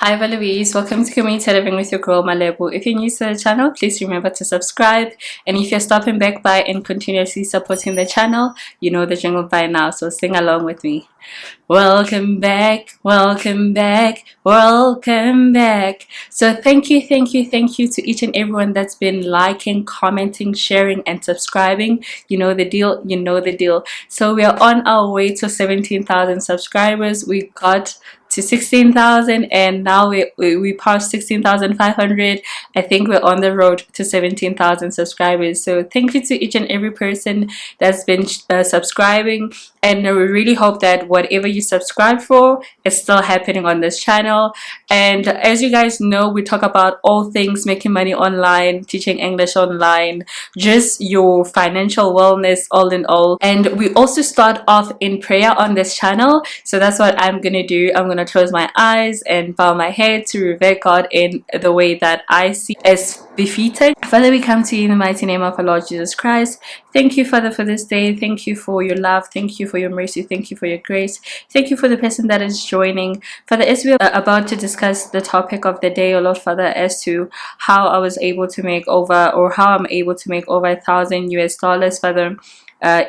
Hi Louise, welcome to Community Living with your girl Malebu. If you're new to the channel, please remember to subscribe. And if you're stopping back by and continuously supporting the channel, you know the jingle by now, so sing along with me. Welcome back, welcome back, welcome back. So thank you to each and everyone that's been liking, commenting, sharing, and subscribing. You know the deal, you know the deal. So we are on our way to 17,000 subscribers. We got to 16,000 and now we passed 16,500. I think we're on the road to 17,000 subscribers. So thank you to each and every person that's been subscribing, and we really hope that whatever you subscribe for is still happening on this channel. And as you guys know, we talk about all things making money online, teaching English online, just your financial wellness, all in all. And we also start off in prayer on this channel. So that's what I'm gonna do. I'm gonna close my eyes and bow my head to revere God in the way that I see as befitting. Father, we come to you in the mighty name of our Lord Jesus Christ. Thank you, Father, for this day. Thank you for your love. Thank you for your mercy. Thank you for your grace. Thank you for the person that is joining. Father, as we are about to discuss the topic of the day, O Lord Father, as to how I was able to make over, or how I'm able to make over $1,000 Father,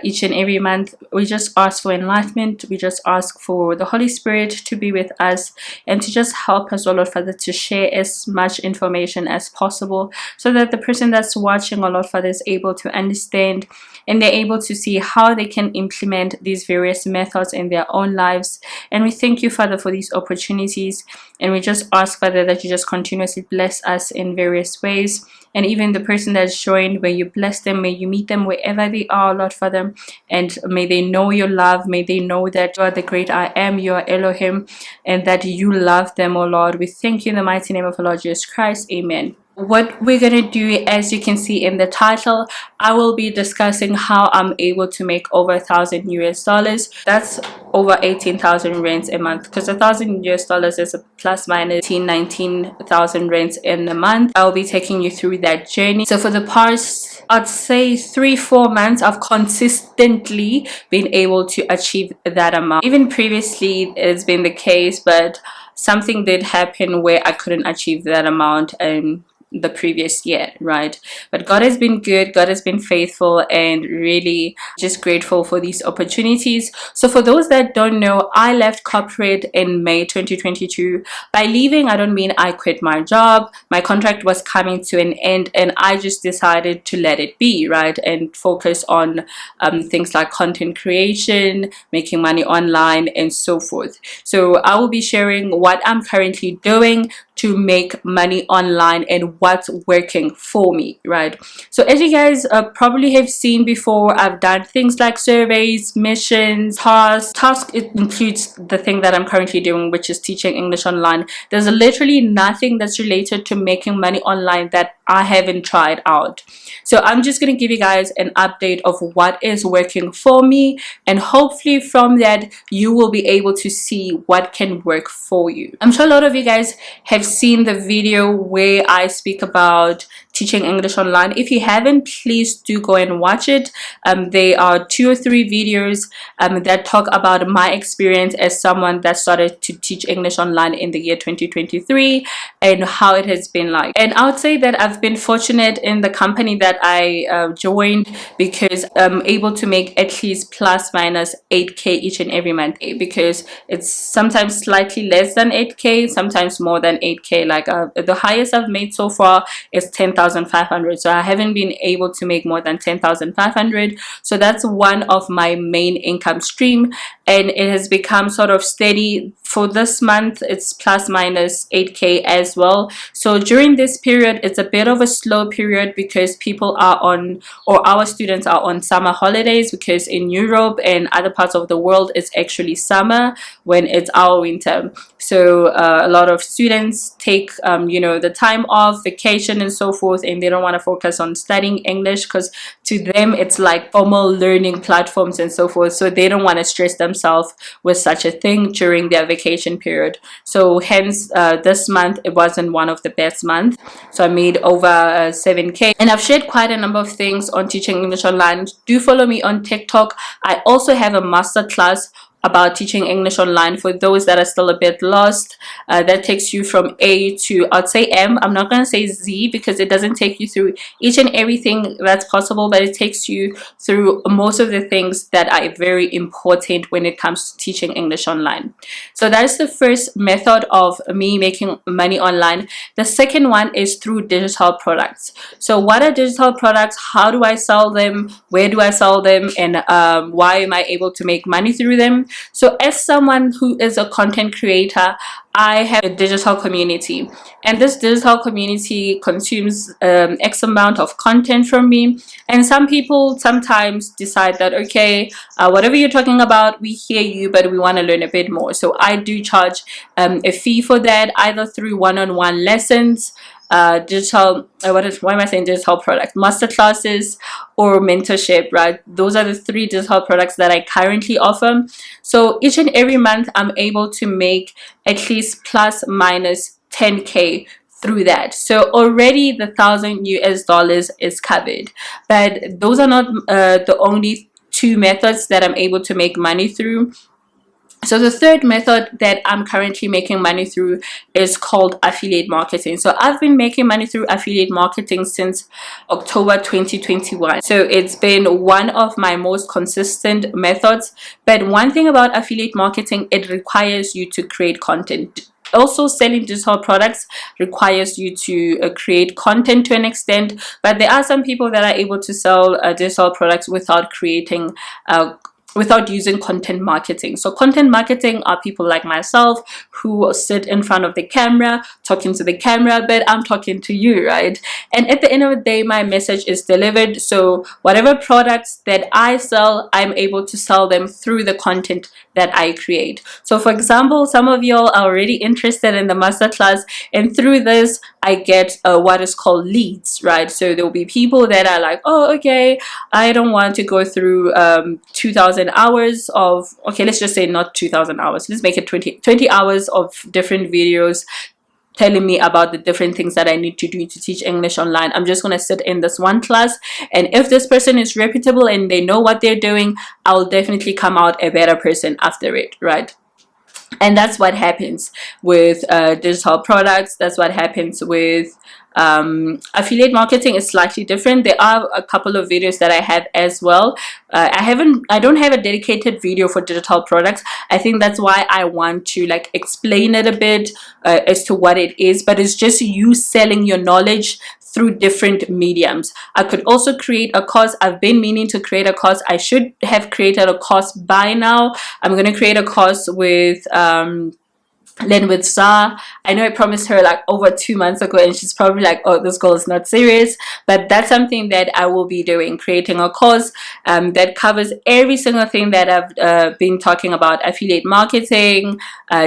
each and every month, we just ask for enlightenment. We just ask for the Holy Spirit to be with us and to just help us, oh Lord Father, to share as much information as possible, so that the person that's watching, oh Lord Father, is able to understand and they're able to see how they can implement these various methods in their own lives. And we thank you, Father, for these opportunities, and we just ask, Father, that you just continuously bless us in various ways. And even the person that's joined, may you bless them, may you meet them wherever they are, Lord Father, and may they know your love, may they know that you are the great I am, you are Elohim, and that you love them, oh Lord. We thank you in the mighty name of our Lord Jesus Christ. Amen. What we're going to do, as you can see in the title, I will be discussing how I'm able to make over $1,000. That's over 18,000 rands a month, because $1,000 is a plus minus 19,000 rands in a month. I'll be taking you through that journey. So for the past, I'd say 3-4 months, I've consistently been able to achieve that amount. Even previously it's been the case, but something did happen where I couldn't achieve that amount the previous year, right? But God has been good, God has been faithful, and really just grateful for these opportunities. So for those that don't know, I left corporate in May 2022. By leaving, I don't mean I quit my job. My contract was coming to an end and I just decided to let it be, right, and focus on things like content creation, making money online, and so forth. So I will be sharing what I'm currently doing to make money online and what's working for me, right? So as you guys probably have seen before, I've done things like surveys, missions, tasks. It includes the thing that I'm currently doing, which is teaching English online. There's literally nothing that's related to making money online that I haven't tried out. So I'm just going to give you guys an update of what is working for me, and hopefully from that you will be able to see what can work for you. I'm sure a lot of you guys have seen the video where I speak about teaching English online. If you haven't, please do go and watch it. There are 2 or 3 videos that talk about my experience as someone that started to teach English online in the year 2023 and how it has been like. And I would say that I've been fortunate in the company that I joined, because I'm able to make at least plus minus 8K each and every month, because it's sometimes slightly less than 8K, sometimes more than 8K. Like the highest I've made so far is 10,500. So I haven't been able to make more than 10,500. So that's one of my main income stream, and it has become sort of steady. For this month, it's plus minus 8K as well. So during this period, it's a bit of a slow period because people are on, or our students are on summer holidays, because in Europe and other parts of the world it's actually summer when it's our winter. So a lot of students take you know, the time off, vacation and so forth, and they don't want to focus on studying English, because to them it's like formal learning platforms and so forth. So they don't want to stress themselves with such a thing during their vacation period. So hence this month, it wasn't one of the best months. So I made over 7K, and I've shared quite a number of things on teaching English online. Do follow me on TikTok. I also have a master class about teaching English online for those that are still a bit lost. That takes you from A to, I'd say, M. I'm not going to say Z because it doesn't take you through each and everything that's possible, but it takes you through most of the things that are very important when it comes to teaching English online. So that's the first method of me making money online. The second one is through digital products. So what are digital products? How do I sell them? Where do I sell them? And why am I able to make money through them? So as someone who is a content creator, I have a digital community, and this digital community consumes X amount of content from me. And some people sometimes decide that, okay, whatever you're talking about, we hear you, but we want to learn a bit more. So I do charge a fee for that, either through one-on-one lessons, digital why am I saying digital products, masterclasses, or mentorship, right? Those are the three digital products that I currently offer. So each and every month I'm able to make at least plus minus 10k through that. So already the $1,000 is covered. But those are not the only two methods that I'm able to make money through. So the third method that I'm currently making money through is called affiliate marketing. So I've been making money through affiliate marketing since October 2021. So it's been one of my most consistent methods. But one thing about affiliate marketing, it requires you to create content. Also, selling digital products requires you to create content to an extent, but there are some people that are able to sell digital products without creating without using content marketing. So content marketing are people like myself who sit in front of the camera talking to the camera, but I'm talking to you, right? And at the end of the day, my message is delivered. So whatever products that I sell, I'm able to sell them through the content that I create. So for example, some of y'all are already interested in the masterclass, and through this I get what is called leads, right? So there will be people that are like, oh, okay, I don't want to go through 2,000 hours of, okay, let's just say not 2,000 hours, let's make it 20 hours of different videos telling me about the different things that I need to do to teach English online. I'm just going to sit in this one class, and if this person is reputable and they know what they're doing, I'll definitely come out a better person after it, right? And that's what happens with digital products. That's what happens with affiliate marketing. Is slightly different. There are a couple of videos that I have as well. I don't have a dedicated video for digital products. I think that's why I want to like explain it a bit as to what it is, but it's just you selling your knowledge through different mediums. I could also create a course. I've been meaning to create a course. I should have created a course by now. I'm going to create a course with with Zah. I know I promised her like over 2 months ago, and she's probably like, oh, this girl is not serious. But that's something that I will be doing, creating a course that covers every single thing that I've been talking about: affiliate marketing,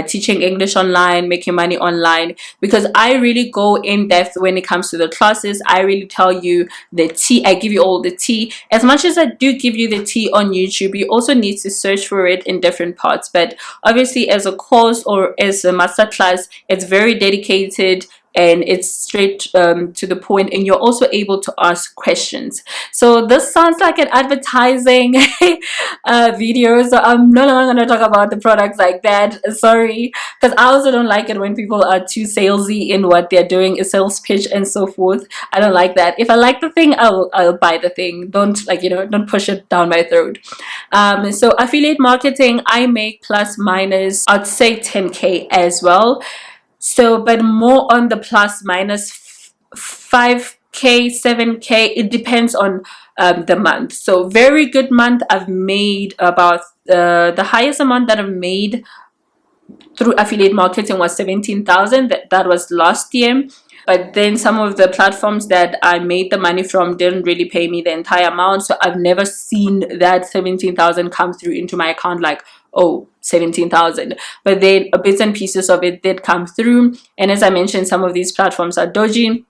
teaching English online, making money online, because I really go in depth when it comes to the classes. I really tell you the tea. I give you all the tea. As much as I do give you the tea on YouTube, you also need to search for it in different parts. But obviously, as a course or as a masterclass, it's very dedicated and it's straight to the point, and you're also able to ask questions. So this sounds like an advertising video, so I'm no longer going to talk about the products like that, sorry, because I also don't like it when people are too salesy in what they're doing, a sales pitch and so forth. I don't like that. If I like the thing, I'll buy the thing. Don't, like, don't push it down my throat. So affiliate marketing, I make plus minus, I'd say 10k as well. So, but more on the plus minus 5k, 7k, it depends on the month. So very good month, I've made about the highest amount that I've made through affiliate marketing was 17,000. That was last year. But then some of the platforms that I made the money from didn't really pay me the entire amount. So I've never seen that 17,000 come through into my account like, oh, 17,000. But then bits and pieces of it did come through. And as I mentioned, some of these platforms are dodgy.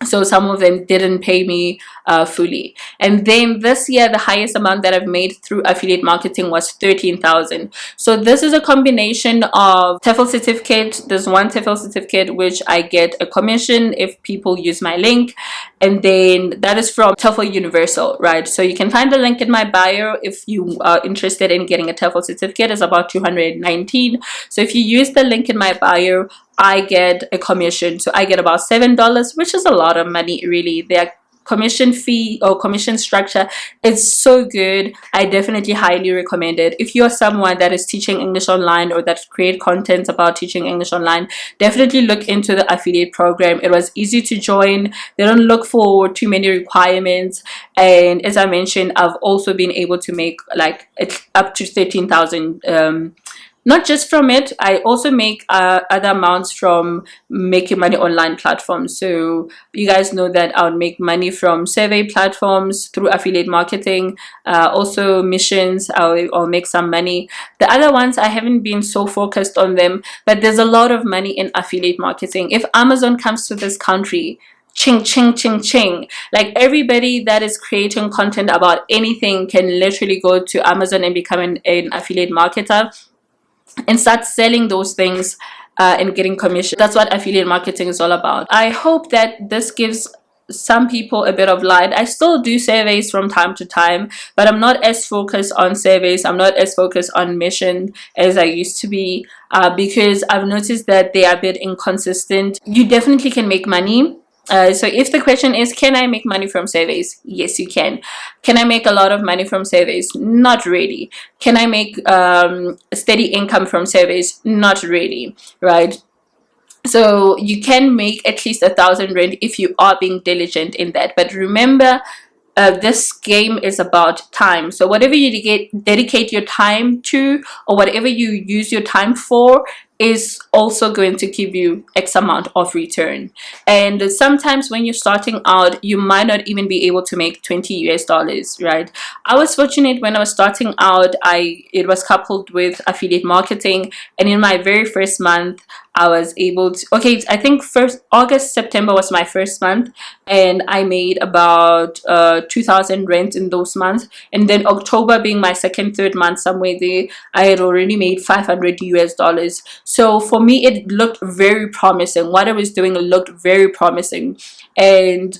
So some of them didn't pay me fully. And then this year, the highest amount that I've made through affiliate marketing was 13,000. So this is a combination of Tefl certificate. There's one Tefl certificate which I get a commission if people use my link, and then that is from Tefl Universal, right? So you can find the link in my bio if you are interested in getting a Tefl certificate. It's about 219. So if you use the link in my bio, I get a commission. So I get about $7, which is a lot of money, really. Their commission fee or commission structure is so good. I definitely highly recommend it. If you're someone that is teaching English online or that create content about teaching English online, definitely look into the affiliate program. It was easy to join. They don't look for too many requirements, and as I mentioned, I've also been able to make like up to 13,000 not just from it. I also make other amounts from making money online platforms. So you guys know that I would make money from survey platforms through affiliate marketing, also missions. I'll make some money. The other ones I haven't been so focused on them, but there's a lot of money in affiliate marketing. If Amazon comes to this country, ching ching ching ching, like everybody that is creating content about anything can literally go to Amazon and become an affiliate marketer and start selling those things and getting commission. That's what affiliate marketing is all about. I hope that this gives some people a bit of light. I still do surveys from time to time, but I'm not as focused on surveys. I'm not as focused on mission as I used to be, because I've noticed that they are a bit inconsistent. You definitely can make money. So if the question is, can I make money from surveys? Yes, you can. Can I make a lot of money from surveys? Not really. Can I make steady income from surveys? Not really, right? So you can make at least 1,000 rand if you are being diligent in that. But remember, this game is about time. So whatever you dedicate your time to, or whatever you use your time for, is also going to give you X amount of return. And sometimes when you're starting out, you might not even be able to make 20 US dollars, right? I was fortunate when I was starting out. It was coupled with affiliate marketing, and in my very first month I was able to, okay, I think first August, September was my first month, and I made about 2,000 rent in those months. And then October being my second, third month, somewhere there, I had already made 500 US dollars. So for me, it looked very promising. What I was doing looked very promising. And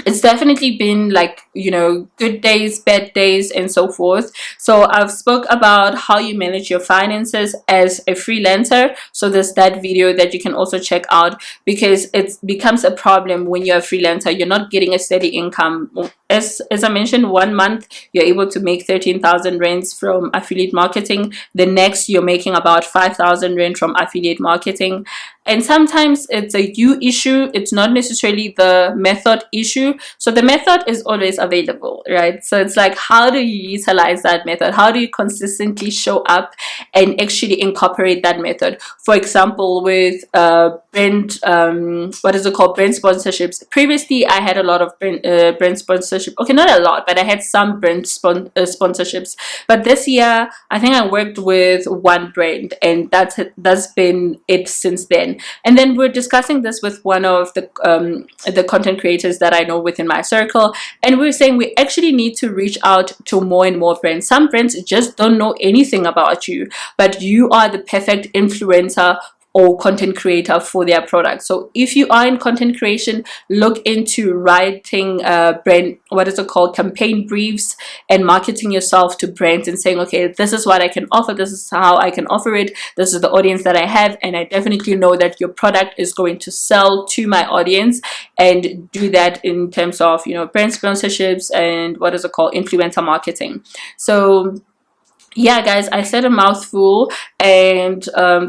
it's definitely been like, you know, good days, bad days, and so forth. So I've spoke about how you manage your finances as a freelancer. So there's that video that you can also check out, because it becomes a problem when you're a freelancer. You're not getting a steady income. As I mentioned, 1 month you're able to make 13,000 rands from affiliate marketing. The next you're making about 5,000 rand from affiliate marketing. And sometimes it's a you issue. It's not necessarily the method issue. So the method is always available, right? So it's like, how do you utilize that method? How do you consistently show up and actually incorporate that method? For example, with brand, what is it called? Brand sponsorships. Previously, I had a lot of brand sponsorship. Okay, not a lot, but I had some brand sponsorships. But this year, I think I worked with one brand, and that's been it since then. And then we're discussing this with one of the content creators that I know within my circle, and we're saying we actually need to reach out to more and more brands. Some brands just don't know anything about you, but you are the perfect influencer or content creator for their product. So if you are in content creation, look into writing brand, what is it called, campaign briefs, and marketing yourself to brands and saying, okay, this is what I can offer, this is how I can offer it, this is the audience that I have, and I definitely know that your product is going to sell to my audience. And do that in terms of, you know, brand sponsorships and what is it called, influencer marketing. So yeah, guys, I said a mouthful, and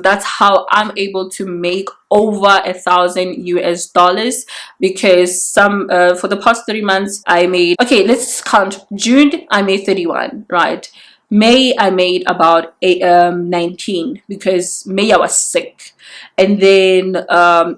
that's how I'm able to make over 1,000 US dollars, because some for the past 3 months I made, okay, let's count. June I made 31, right? May I made about 19, because May I was sick. and then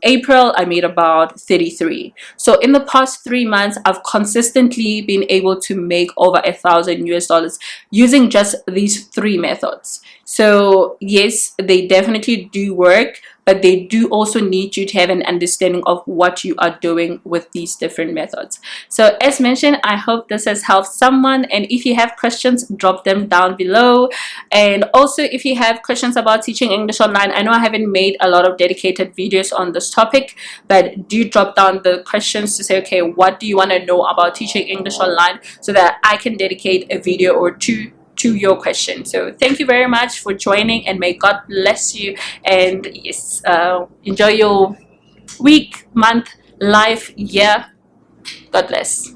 April I made about 33. So in the past 3 months I've consistently been able to make over $1,000 using just these three methods. So yes, they definitely do work, but they do also need you to have an understanding of what you are doing with these different methods. So as mentioned, I hope this has helped someone, and if you have questions, drop them down below. And also, if you have questions about teaching English online, I know I haven't made a lot of dedicated videos on this topic, but do drop down the questions to say, okay, what do you want to know about teaching English online, so that I can dedicate a video or two to your question. So thank you very much for joining, and may God bless you, and yes, enjoy your week, month, life, year. God bless.